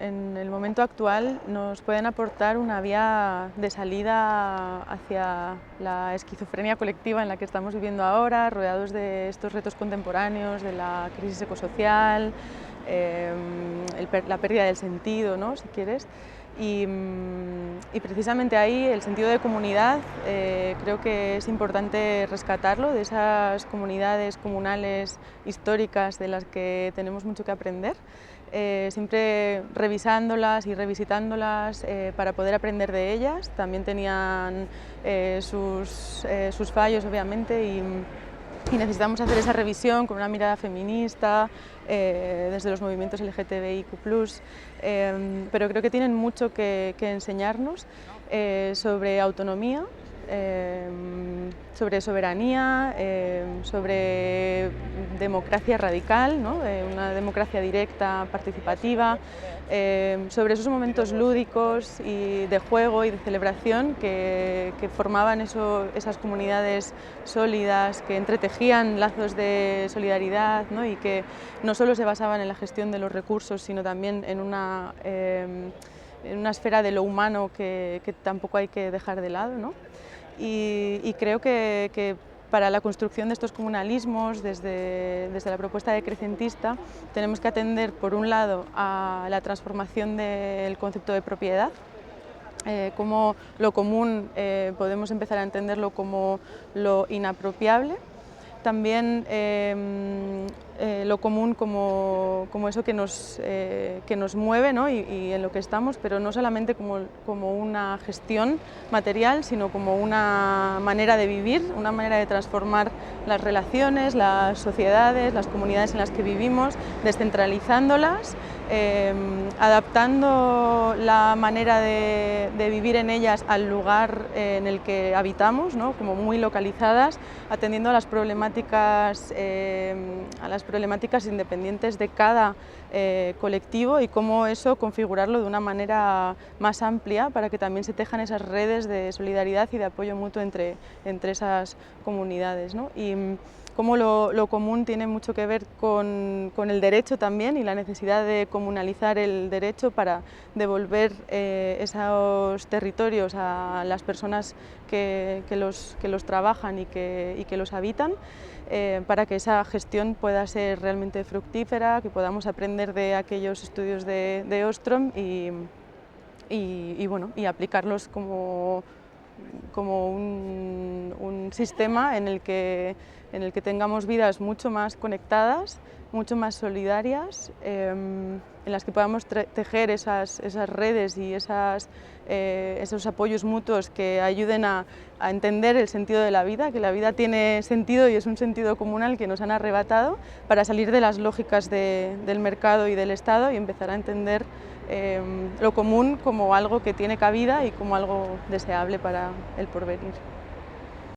En el momento actual nos pueden aportar una vía de salida hacia la esquizofrenia colectiva en la que estamos viviendo ahora, rodeados de estos retos contemporáneos, de la crisis ecosocial, la pérdida del sentido, ¿no? Si quieres. Y precisamente ahí el sentido de comunidad creo que es importante rescatarlo, de esas comunidades comunales históricas de las que tenemos mucho que aprender, siempre revisándolas y revisitándolas para poder aprender de ellas. También tenían sus fallos, obviamente, y necesitamos hacer esa revisión con una mirada feminista, desde los movimientos LGTBIQ+, pero creo que tienen mucho que enseñarnos sobre autonomía, sobre soberanía, sobre democracia radical, ¿no? Una democracia directa, participativa, sobre esos momentos lúdicos y de juego y de celebración que formaban esas comunidades sólidas, que entretejían lazos de solidaridad, ¿no? Y que no solo se basaban en la gestión de los recursos, sino también en una esfera de lo humano que tampoco hay que dejar de lado, ¿no? Y creo que para la construcción de estos comunalismos, desde la propuesta decrecentista, tenemos que atender, por un lado, a la transformación del concepto de propiedad, como lo común podemos empezar a entenderlo como lo inapropiable, también lo común como eso que nos mueve, ¿no? y en lo que estamos, pero no solamente como una gestión material, sino como una manera de vivir, una manera de transformar las relaciones, las sociedades, las comunidades en las que vivimos, descentralizándolas, adaptando la manera de vivir en ellas al lugar en el que habitamos, ¿no? Como muy localizadas, atendiendo a las problemáticas independientes de cada colectivo y cómo eso configurarlo de una manera más amplia para que también se tejan esas redes de solidaridad y de apoyo mutuo entre esas comunidades, ¿no? Y cómo lo común tiene mucho que ver con el derecho también y la necesidad de comunalizar el derecho para devolver esos territorios a las personas que los trabajan y que los habitan, para que esa gestión pueda ser realmente fructífera, que podamos aprender de aquellos estudios de Ostrom y aplicarlos como un sistema en el que tengamos vidas mucho más conectadas, mucho más solidarias, en las que podamos tejer esas redes y esos apoyos mutuos que ayuden a entender el sentido de la vida, que la vida tiene sentido y es un sentido comunal que nos han arrebatado, para salir de las lógicas del mercado y del Estado y empezar a entender lo común como algo que tiene cabida y como algo deseable para el porvenir.